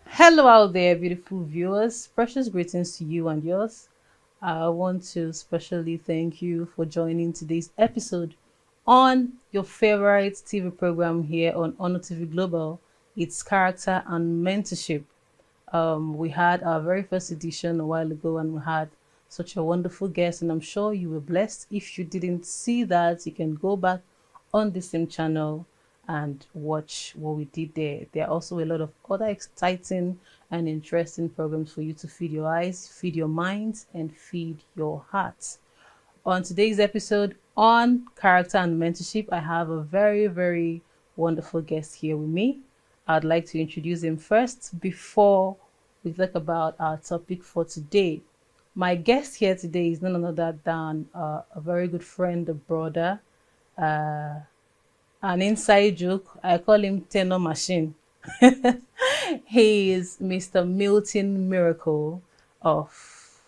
Hello out there, beautiful viewers. Precious greetings to you and yours. I want to specially thank you for joining today's episode on your favorite TV program here on Honor TV Global. It's Character and Mentorship. We had our very first edition a while ago and we had such a wonderful guest, and I'm sure you were blessed. If you didn't see that, you can go back on the same channel and watch what we did there. There are also a lot of other exciting and interesting programs for you to feed your eyes, feed your minds, and feed your hearts. On today's episode on character and mentorship, I have a very, very wonderful guest here with me. I'd like to introduce him first before we talk about our topic for today. My guest here today is none other than a very good friend, a brother, uh, an inside joke. I call him Tenor Machine. He is Mr. Milton Miracle of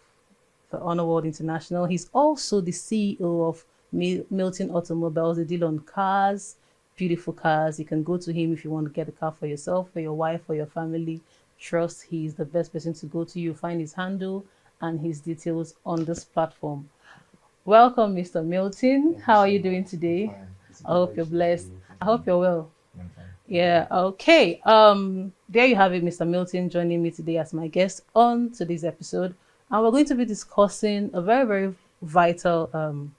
the Honor World International. He's also the CEO of Milton Automobiles. They deal on cars, beautiful cars. You can go to him if you want to get a car for yourself, for your wife, for your family. Trust he's the best person to go to. You'll find his handle and his details on this platform. Welcome, Mr. Milton. How are you doing today? I hope you're blessed. I hope you're well. Yeah, okay. There you have it, Mr. Milton joining me today as my guest on today's episode. And we're going to be discussing a very, very vital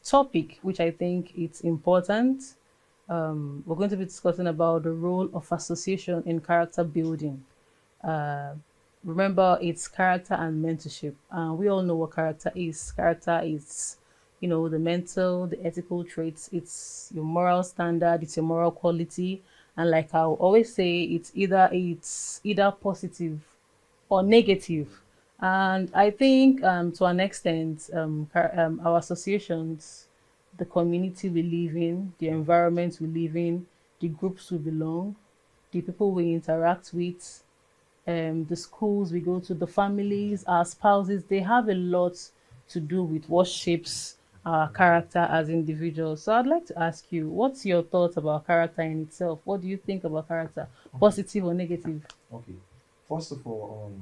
topic, which I think it's important. We're going to be discussing about the role of association in character building. Remember, it's character and mentorship. We all know what character is. Character is, the mental, the ethical traits. It's your moral standard. It's your moral quality. And like I always say, it's either positive or negative. And I think to an extent, our associations, the community we live in, the environment we live in, the groups we belong, the people we interact with, the schools we go to, the families, our spouses, they have a lot to do with what shapes our character as individuals. So I'd like to ask you, what's your thoughts about character in itself? What do you think about character, positive or negative? Okay. First of all,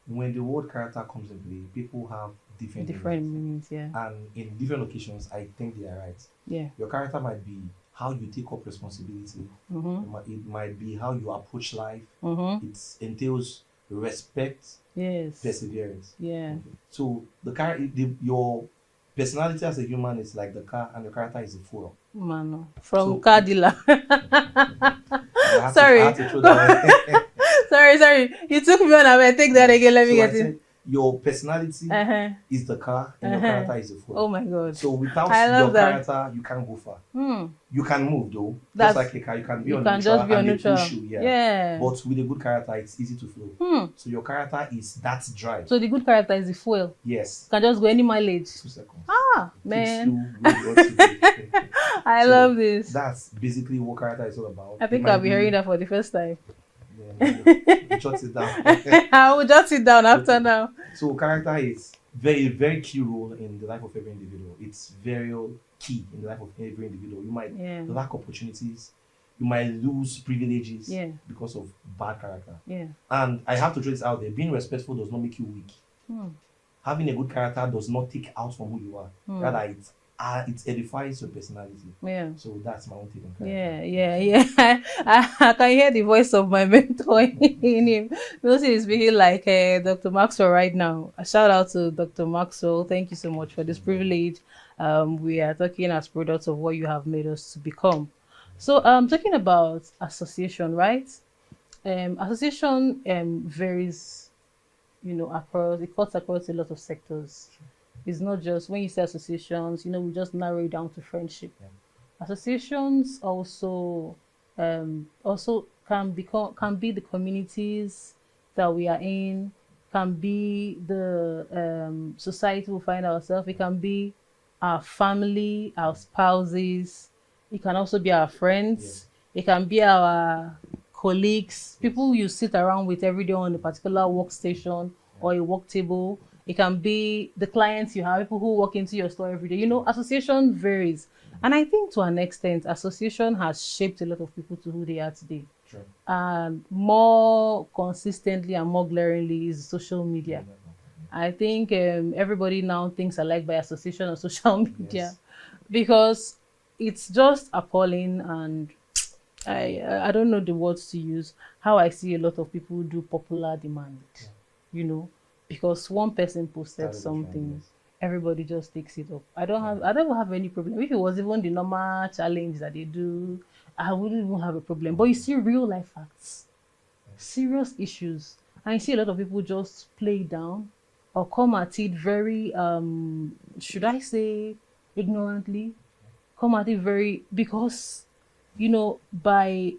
when the word character comes in play, people have different Meanings, yeah. And in different occasions, I think they are right. Yeah. Your character might be how you take up responsibility. It might be how you approach life. It entails respect, Yes. perseverance. Yeah. Okay. So your personality as a human is like the car, and your character is the fuel. Man, from So- car dealer. I Sorry. had to throw that away. Sorry. You took me on. I will take that again. Let me So I get it. said, your personality Uh-huh. is the car, and your character is the fuel. Oh my God. So without I love your that. character, you can't go far. Hmm. You can move though. That's- Just like a car, you can be You on can neutral just be on and they neutral. push you, Yeah. But with a good character, it's easy to flow. Hmm. So your character is that drive. So the good character is the fuel. Yes. Can just go any mileage. 2 seconds. Ah, Takes man. you where you want to be. I So love this. That's basically what character is all about. I think It might I'll be hearing that for the first time. Yeah, jot it down. I will jot it down after now. So character is very, very key role in the life of every individual. It's very key in the life of every individual. You might Yeah. lack opportunities. You might lose privileges Yeah. because of bad character. Yeah. And I have to throw this out there. Being respectful does not make you weak. Hmm. Having a good character does not take out from who you are. Hmm. Rather, it edifies your personality. Yeah. So that's my own take on character. Yeah. I can hear the voice of my mentor in him. Milton is speaking like Dr. Maxwell right now. A shout out to Dr. Maxwell. Thank you so much for this privilege. We are talking as products of what you have made us to become. So talking about association, right? Association varies, it cuts across a lot of sectors. It's not just when you say associations, we just narrow it down to friendship. Yeah. Associations also can be the communities that we are in, can be the society we find ourselves. It can be our family, our spouses. It can also be our friends. It can be our colleagues, people you sit around with every day on a particular workstation or a work table. It can be the clients you have, people who walk into your store every day. You know, association varies. And I think to an extent, association has shaped a lot of people to who they are today. Sure. And more consistently and more glaringly is social media. I think everybody now thinks alike by association on social media. Yes. Because it's just appalling, and I don't know the words to use. How I see a lot of people do popular demand, you know, because one person posted Started the trend, something, yes. everybody just takes it up. I don't have any problem. If it was even the normal challenge that they do, I wouldn't even have a problem. But you see real life facts, serious issues, and you see a lot of people just play it down or come at it very should I say ignorantly, come at it very, because you know, by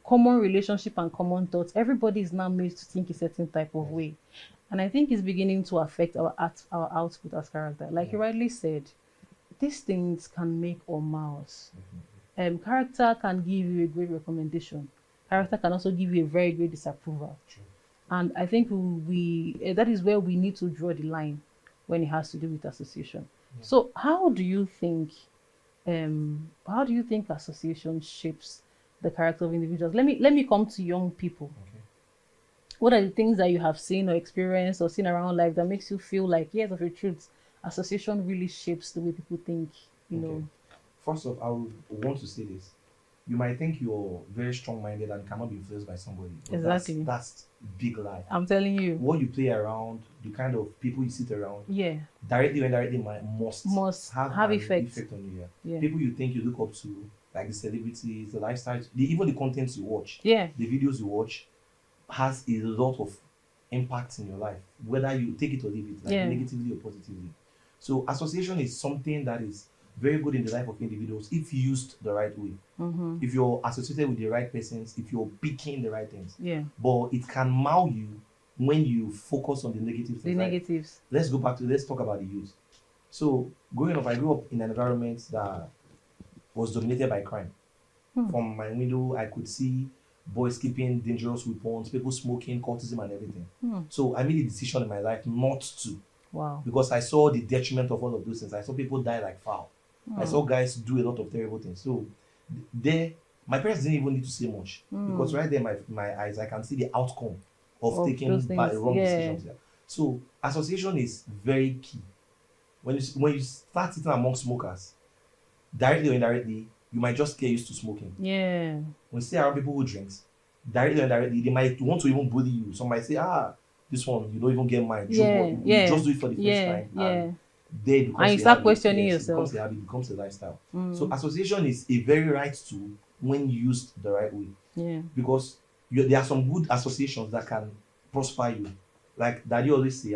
common relationship and common thoughts, everybody is now made to think a certain type of way. And I think it's beginning to affect our output as character. Like you rightly said, these things can make or mar us. Character can give you a great recommendation. Character can also give you a very great disapproval. And I think that is where we need to draw the line when it has to do with association. So how do you think association shapes the character of individuals? Let me come to young people. Okay. What are the things that you have seen or experienced or seen around life that makes you feel like, yes, of a truth, association really shapes the way people think, you know? First off, I would want to say this. You might think you're very strong-minded and cannot be influenced by somebody. But Exactly. That's big lie. I'm telling you. What you play around, the kind of people you sit around, Yeah. directly or indirectly Must have an effect. on you. Yeah. People you think you look up to, like the celebrities, the lifestyles, even the contents you watch, Yeah. the videos you watch, has a lot of impact in your life, whether you take it or leave it, like negatively or positively. So association is something that is very good in the life of individuals if used the right way. If you're associated with the right persons, if you're picking the right things. Yeah. But it can mar you when you focus on the negative things. The negatives. Let's talk about the youth. So growing up, I grew up in an environment that was dominated by crime. From my window, I could see boys keeping dangerous weapons, people smoking, cultism, and everything. So I made a decision in my life not to. Wow. Because I saw the detriment of all of those things. I saw people die like fowl. I saw guys do a lot of terrible things. So there, my parents didn't even need to say much. Because right there, my eyes, I can see the outcome of taking wrong decisions. Yeah. So association is very key. When you start sitting among smokers, directly or indirectly, you might just get used to smoking. Yeah. When you stay around people who drinks, directly or indirectly, they might want to even bully you. Some might say, this one, you don't even get mine. You just do it for the first time. And and you start questioning yourself. It becomes a habit, it becomes a lifestyle. So association is a very right tool when used the right way. Yeah. Because there are some good associations that can prosper you. Like Daddy always say,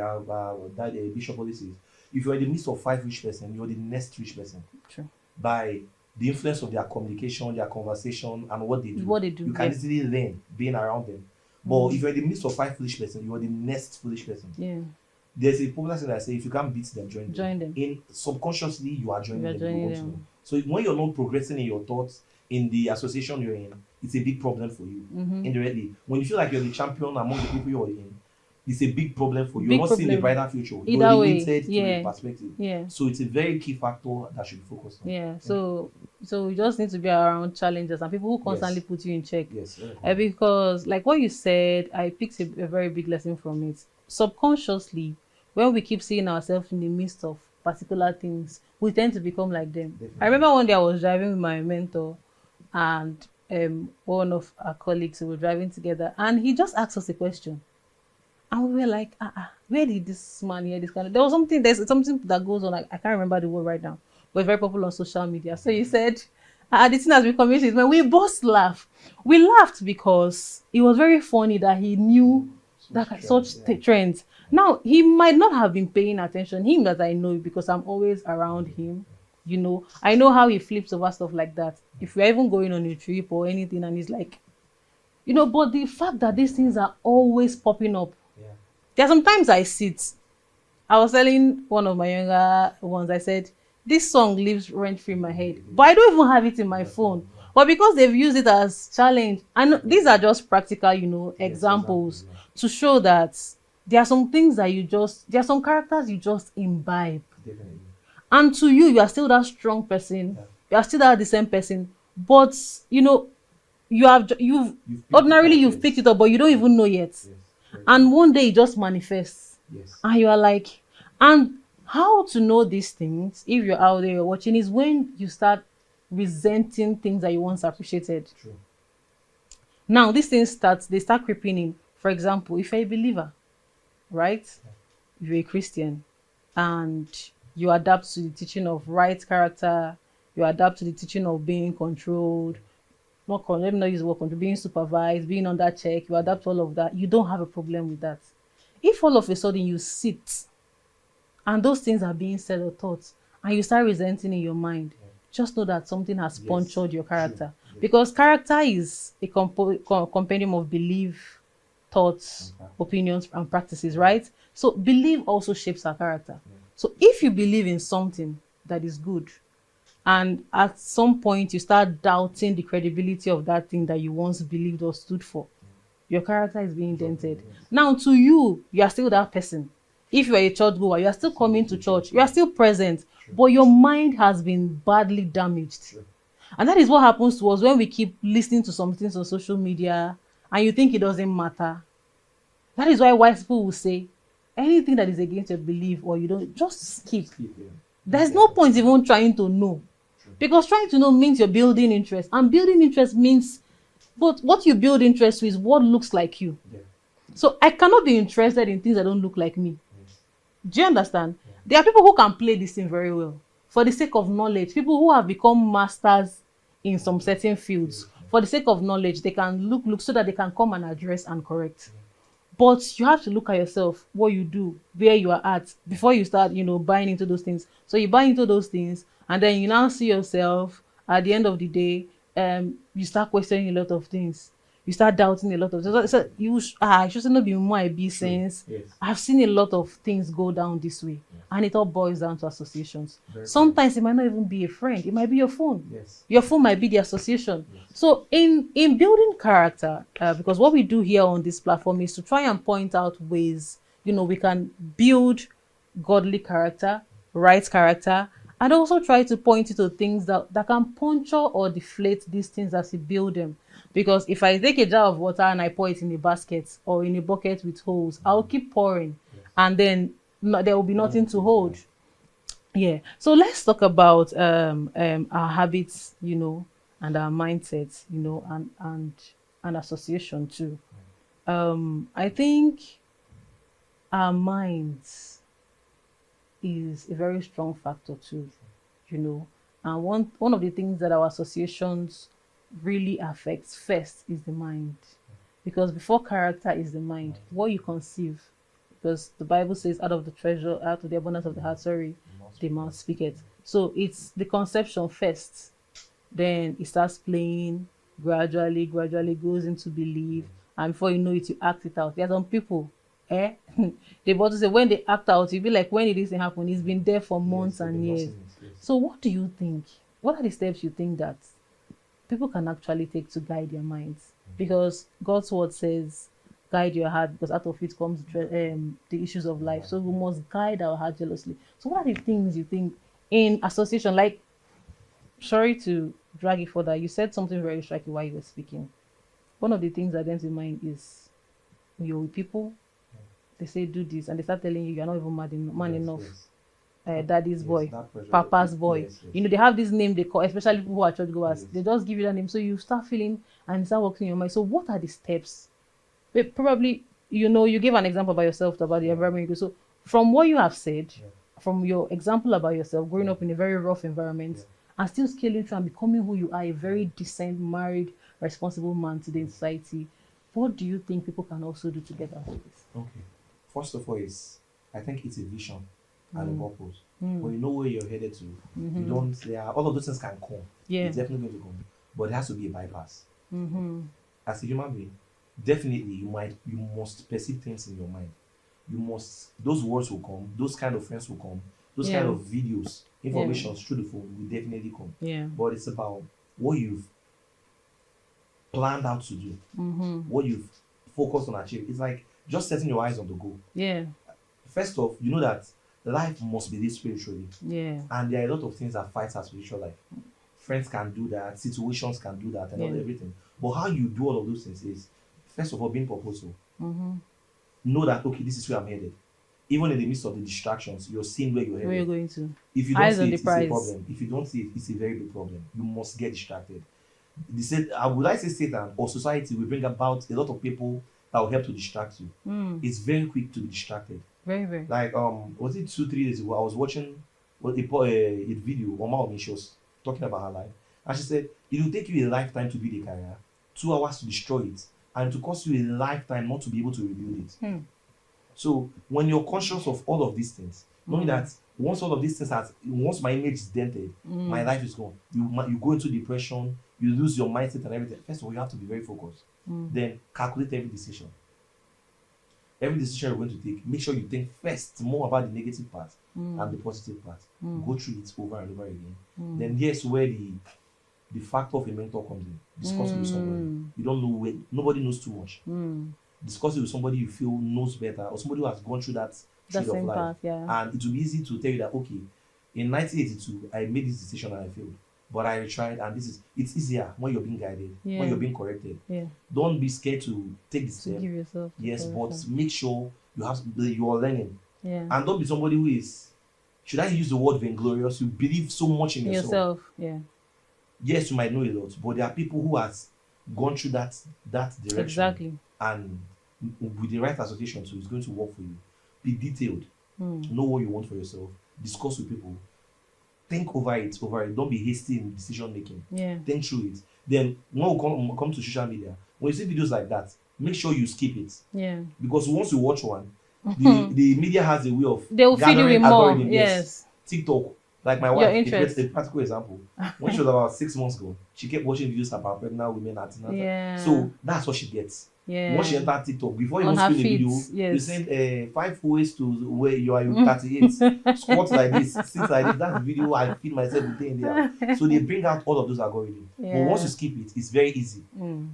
Bishop always says, if you're in the midst of 5 rich person, you're the next rich person. True. By the influence of their communication, their conversation, and what they do. You can easily learn being around them. But if you're in the midst of 5 foolish person, you are the next foolish person. Yeah. There's a popular saying that say, if you can't beat them, join them. In subconsciously, you are joining them. them. So when you're not progressing in your thoughts in the association you're in, it's a big problem for you. Indirectly, when you feel like you're the champion among the people you're in, it's a big problem for you. You're not seeing a brighter future. You're limited to your perspective. Yeah. So it's a very key factor that should be focused on. Yeah. So you just need to be around challengers and people who constantly put you in check. Yes. Because like what you said, I picked a very big lesson from it. Subconsciously, when we keep seeing ourselves in the midst of particular things, we tend to become like them. Definitely. I remember one day I was driving with my mentor, and one of our colleagues, we were driving together, and he just asked us a question. And we were like, where did this man hear this kind of... There's something that goes on. I can't remember the word right now, but it's very popular on social media. So he said, the thing has been communicated. When we both laughed. We laughed because it was very funny that he knew such trends. Now, he might not have been paying attention. Him that I know, because I'm always around him. You know, I know how he flips over stuff like that. If we're even going on a trip or anything, and he's like, you know, but the fact that these things are always popping up, there are sometimes I sit. I was telling one of my younger ones, I said, this song lives rent-free in my head, but I don't even have it in my phone. But because they've used it as challenge, and these are just practical, examples to show that there are some things that there are some characters you just imbibe. Definitely. And to you, you are still that strong person. Yeah. You are still that decent person. But, you've You've picked it ordinarily up, you've picked yes. it up, but you don't even know yet. Yes. Very And true. one day it just manifests. Yes. And you are like, and how to know these things, if you're out there watching, is when you start resenting things that you once appreciated. True. Now, these things they start creeping in. For example, if you're a believer, right? If you're a Christian and you adapt to the teaching of right character, you adapt to the teaching of being controlled, let me not use the word control, being supervised, being under check, you adapt to all of that, you don't have a problem with that. If all of a sudden you sit and those things are being said or taught and you start resenting in your mind, just know that something has Yes. punctured your character. True. Yes. Because character is a compendium of belief, thoughts, opinions, and practices, right? So belief also shapes our character. So if you believe in something that is good, and at some point you start doubting the credibility of that thing that you once believed or stood for, your character is being dented. Now, to you, you are still that person. If you are a church goer, you are still coming to church, you are still present, but your mind has been badly damaged. And that is what happens to us when we keep listening to some things on social media and you think it doesn't matter. That is why wise people will say anything that is against your belief or you don't, just skip. There's no point even trying to know, because trying to know means you're building interest, and building interest means, but what you build interest with is what looks like you. So I cannot be interested in things that don't look like me. Do you understand? There are people who can play this thing very well for the sake of knowledge. People who have become masters in some certain fields, for the sake of knowledge, they can look so that they can come and address and correct. But you have to look at yourself, what you do, where you are at, before you start, buying into those things. So you buy into those things, and then you now see yourself at the end of the day, you start questioning a lot of things. You start doubting a lot of things. So I should not be more I be since. Yes. I've seen a lot of things go down this way, and it all boils down to associations. Very Sometimes it might not even be a friend, it might be your phone. Yes. Your phone might be the association. So in building character, because what we do here on this platform is to try and point out ways we can build godly character, right character, and also try to point you to things that can puncture or deflate these things as you build them. Because if I take a jar of water and I pour it in a basket or in a bucket with holes, I'll keep pouring, and then there will be nothing to hold. Yeah. So let's talk about our habits, and our mindsets, and association too. I think our minds is a very strong factor too, and one of the things that our associations really affects first is the mind, because before character is the mind, what you conceive, because the Bible says out of the abundance of the heart, the mouth speaketh. So it's the conception first, then it starts playing, gradually goes into belief, and before you know it, you act it out. There are some people, they want to say when they act out, you be like, when did this thing happen? It's been there for months and years. So what do you think? What are the steps you think that people can actually take to guide their minds? Because God's word says, guide your heart, because out of it comes the issues of life. So we must guide our heart jealously. So what are the things you think in association? Like, sorry to drag it further, you said something very striking while you were speaking. One of the things that comes in mind is you're with people, they say do this, and they start telling you you're not even man enough. Daddy's boy, papa's boy. They have this name they call, especially people who are church goers. They just give you that name, so you start feeling and start working in your mind. So what are the steps? Probably you give an example about yourself, about the environment you go. So from what you have said, from your example about yourself growing up in a very rough environment, and still scaling through and becoming who you are, a very decent, married, responsible man today in society, what do you think people can also do together with this? Okay. First of all, I think it's a vision and a purpose. When you know where you're headed to, you don't. All of those things can come. Yeah. It's definitely going to come, but it has to be a bypass. As a human being, definitely you must perceive things in your mind. Those words will come. Those kind of friends will come. Those kind of videos, information through the phone will definitely come. Yeah. But it's about what you've planned out to do, what you've focused on achieving. It's like just setting your eyes on the goal. Yeah. First off, you know that life must be this spiritually. Yeah. And there are a lot of things that fight our spiritual life. Friends can do that, situations can do that, and all Yeah. everything. But how you do all of those things is, first of all, being purposeful. Mm-hmm. Know that, okay, this is where I'm headed. Even in the midst of the distractions, you're seeing where you're Where you're headed. going to? If you don't Eyes see on it, the it's a prize. problem. If you don't see it, it's a very big problem. You must get distracted. I would like to say Satan or society will bring about a lot of people that will help to distract you. It's very quick to be distracted. Very, very. Like was it 2-3 days ago? I was watching a video. Oma she was talking about her life, and she said it will take you a lifetime to build a career, 2 hours to destroy it, and to cost you a lifetime not to be able to rebuild it. So when you're conscious of all of these things, knowing that once all of these things once my image is dented, my life is gone. You go into depression, you lose your mindset and everything. First of all, you have to be very focused. Then calculate every decision. Every decision you're going to take, make sure you think first more about the negative part and the positive part. Go through it over and over again. Then here's where the factor of a mentor comes in. Discuss it with somebody. You don't know where, nobody knows too much. Discuss it with somebody you feel knows better, or somebody who has gone through that trade of same life. path, yeah. And it will be easy to tell you that, okay, in 1982 I made this decision and I failed, but I tried, and it's easier when you're being guided, when you're being corrected. Don't be scared to take the step. Give yourself the Yes, but correction. make sure you are learning. Yeah. And don't be somebody who is, should I use the word vainglorious? You believe so much in yourself. Yeah. Yes, you might know a lot, but there are people who has gone through that direction. Exactly. And with the right association too, it's going to work for you. Be detailed. Know what you want for yourself. Discuss with people. Think over it. Don't be hasty in decision making. Yeah. Think through it. Then when we come to social media, when you see videos like that, make sure you skip it. Yeah. Because once you watch one, the media has a way of They will feed you with more. algorithm. Yes. TikTok. Like my Your wife, interest. a practical example. When she was about 6 months ago, she kept watching videos about pregnant women at antenatal. Yeah. So that's what she gets. Yeah. Once she entered TikTok, before you On even her screen the video, feet, yes. you send 5 ways to where you are 38. Squat like this, sit like this. That's the video I feed myself with day in there. So they bring out all of those algorithms. But Yeah. once you skip it, it's very easy.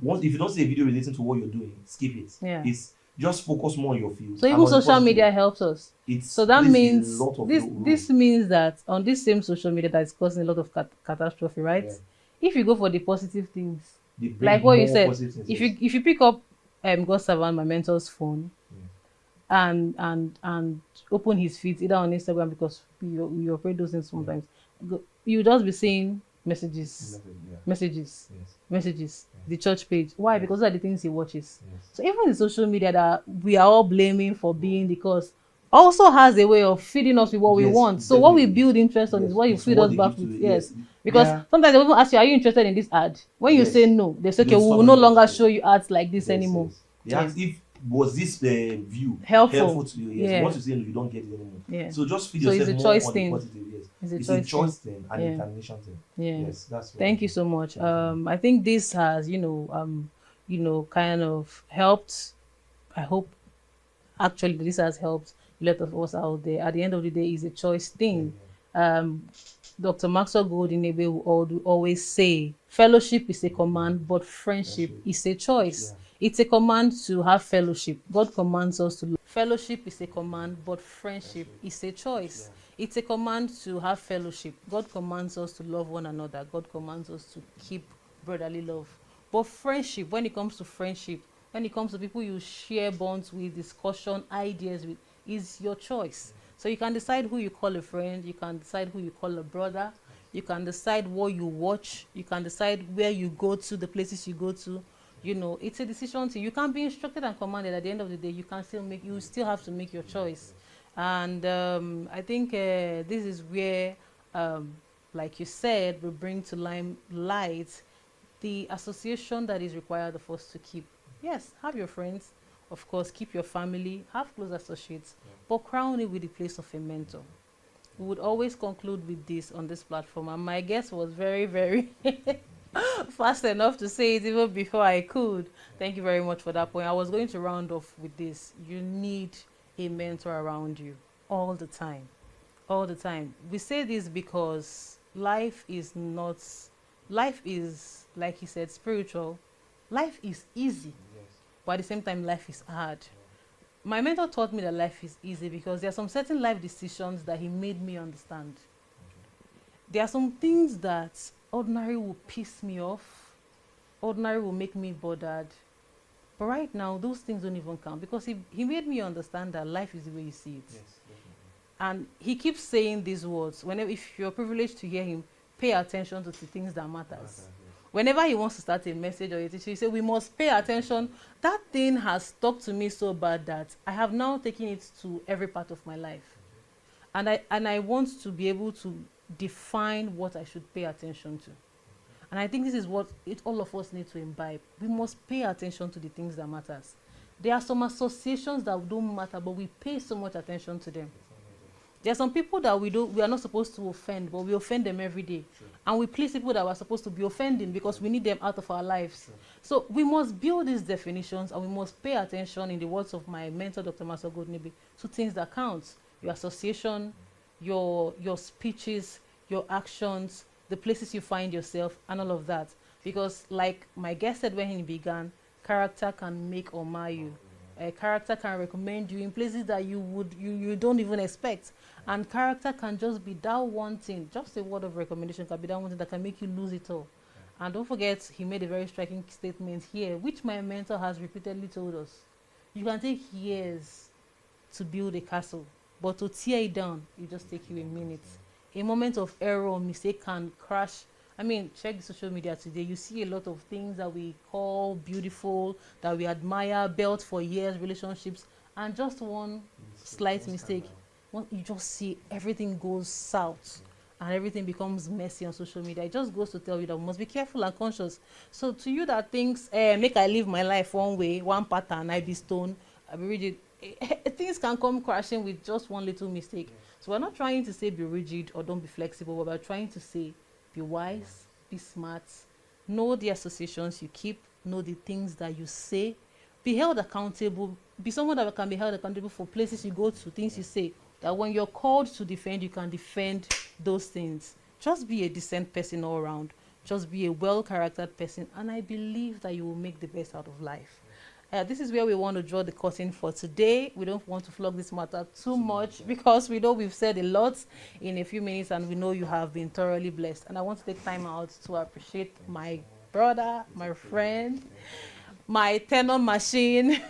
Once if you don't see a video relating to what you're doing, skip it. Yeah. It's just focus more on your field. So and even on the social positive. media helps us. It's So that plays a means lot of this means that on this same social media that is causing a lot of catastrophe, right? Yeah. If you go for the positive things, They bring like what you more said, positive things, if yes. you pick up God Servant, my mentor's phone, and open his feed either on Instagram, because we operate those things sometimes, you just be seeing messages, Yes. the church page. Why? Because those are the things he watches. Yes. So even the social media that we are all blaming for being the cause also has a way of feeding us with what we Yes, want. So what we definitely. build interest on Yes, is what you it's feed what us they back give to with. you, Yes. yes. Because Yeah. sometimes they will even ask you, are you interested in this ad? When you Yes. say no, they say, okay, They'll we will stop no you. longer show you ads like this anymore. They ask if was this view Helpful. to you. Yes. Yeah. Once you say no, you don't get it anymore. Yeah. So just feed So it's yourself a more choice on thing. the positive. Yes. It's a choice thing and Yeah. a determination thing. Yeah. Yes, that's what Thank you so much. I think this has, kind of helped. I hope actually this has helped a lot of us out there. At the end of the day, it's a choice thing. Dr. Maxwell Goldenebe will always say, fellowship is a command, but friendship is a choice. Yeah. It's a command to have fellowship. God commands us to love. Fellowship is a command, but friendship is a choice. Yeah. It's a command to have fellowship. God commands us to love one another. God commands us to keep brotherly love. But friendship, when it comes to friendship, when it comes to people you share bonds with, discussion, ideas with, is your choice. So you can decide who you call a friend, you can decide who you call a brother, you can decide what you watch, you can decide where you go to, the places you go to. It's a decision to you. Can't be instructed and commanded. At the end of the day, you still have to make your choice. And I think this is where, like you said, we bring to light the association that is required of us to keep. Yes, have your friends, of course, keep your family, have close associates, but crown it with the place of a mentor. We would always conclude with this on this platform, and my guest was very, very fast enough to say it even before I could. Thank you very much for that point. I was going to round off with this. You need a mentor around you all the time. All the time. We say this because life is, like he said, spiritual. Life is easy, but at the same time, life is hard. my mentor taught me that life is easy because there are some certain life decisions that he made me understand. There are some things that ordinary will piss me off, ordinary will make me bothered. But right now, those things don't even count because he made me understand that life is the way you see it. Yes, definitely. And he keeps saying these words. Whenever, if you're privileged to hear him, pay attention to the things that matters. Yes. Whenever he wants to start a message or a teaching, he said, we must pay attention. That thing has stuck to me so bad that I have now taken it to every part of my life. And I want to be able to define what I should pay attention to. And I think this is what all of us need to imbibe. We must pay attention to the things that matters. There are some associations that don't matter, but we pay so much attention to them. There are some people that we are not supposed to offend, but we offend them every day. Sure. And we please people that we're supposed to be offending because we need them out of our lives. Sure. So we must build these definitions, and we must pay attention, in the words of my mentor, Dr. Masogodnibi, to things that count. Your association, your speeches, your actions, the places you find yourself, and all of that. Because like my guest said when he began, character can make or mar you. A character can recommend you in places that you don't even expect. And character can just be that one thing, just a word of recommendation can be that one thing that can make you lose it all. And don't forget, he made a very striking statement here, which my mentor has repeatedly told us. You can take years to build a castle, but to tear it down, it just take you a minute. A moment of error or mistake can crash. I mean, check the social media today. You see a lot of things that we call beautiful, that we admire, built for years, relationships, and just one slight mistake, you just see everything goes south and everything becomes messy on social media. It just goes to tell you that we must be careful and conscious. So to you that thinks, make I live my life one way, one pattern, I be stone, I be rigid, things can come crashing with just one little mistake. So we're not trying to say be rigid or don't be flexible, but we're trying to say be wise, be smart, know the associations you keep, know the things that you say, be held accountable, be someone that can be held accountable for places you go to, things you say, that when you're called to defend, you can defend those things. Just be a decent person all around. Just be a well-charactered person, and I believe that you will make the best out of life. This is where we want to draw the curtain for today. We don't want to flog this matter too much because we know we've said a lot in a few minutes, and we know you have been thoroughly blessed. And I want to take time out to appreciate my brother, my friend, my tenor machine,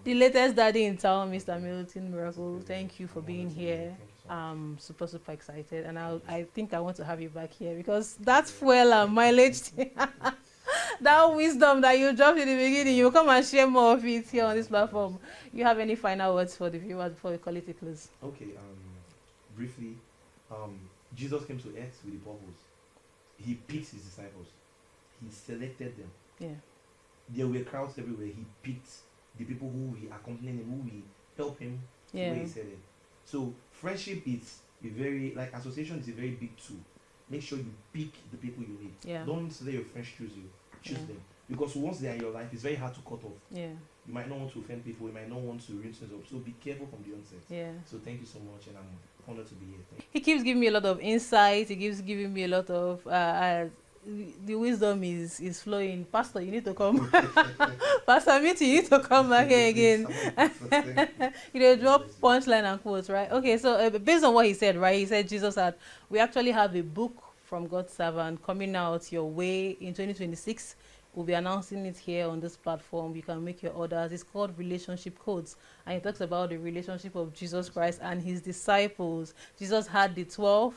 the latest daddy in town, Mr. Milton Miracle. Thank you for being here. I'm super excited, and I think I want to have you back here because that's fuel and mileage. That wisdom that you dropped in the beginning, you come and share more of it here on this platform. You have any final words for the viewers before we call it a close? Okay, briefly, Jesus came to earth with a purpose. He picked his disciples. He selected them. Yeah. There were crowds everywhere. He picked the people who will accompany him, who will help him to where he said it. So friendship is a very, like association is a very big tool. Make sure you pick the people you need. Yeah. Don't let your friends choose you. Choose them. Because once they are in your life, it's very hard to cut off. Yeah. You might not want to offend people. You might not want to ruin things up. So be careful from the onset. Yeah. So thank you so much, and I'm honored to be here. He keeps giving me a lot of insight. He keeps giving me a lot of the wisdom is flowing. Pastor, you need to come. Pastor Mitty, you need to come back here again. You know, drop punchline and quotes, right? Okay, so based on what he said, right? He said Jesus had. We actually have a book from God's servant coming out your way in 2026. We'll be announcing it here on this platform. You can make your orders. It's called Relationship Codes, and it talks about the relationship of Jesus Christ and his disciples. Jesus had the 12,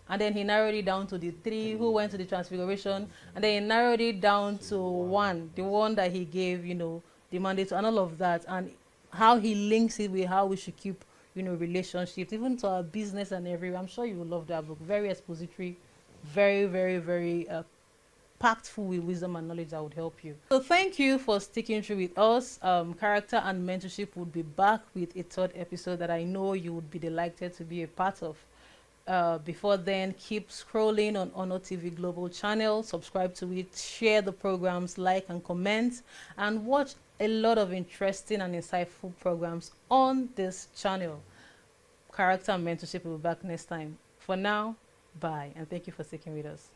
and then he narrowed it down to the 3 who went to the transfiguration, and then he narrowed it down to 1, the one that he gave, you know, the mandate to, and all of that, and how he links it with how we should keep, you know, relationships, even to our business and everywhere. I'm sure you will love that book. Very expository, very packed full with wisdom and knowledge that would help you. So thank you for sticking through with us. Character and Mentorship would be back with a 3rd episode that I know you would be delighted to be a part of. Before then, keep scrolling on Honor TV Global channel, subscribe to it, share the programs, like and comment, and watch a lot of interesting and insightful programs on this channel. Character and Mentorship will be back next time. For now, bye, and thank you for sticking with us.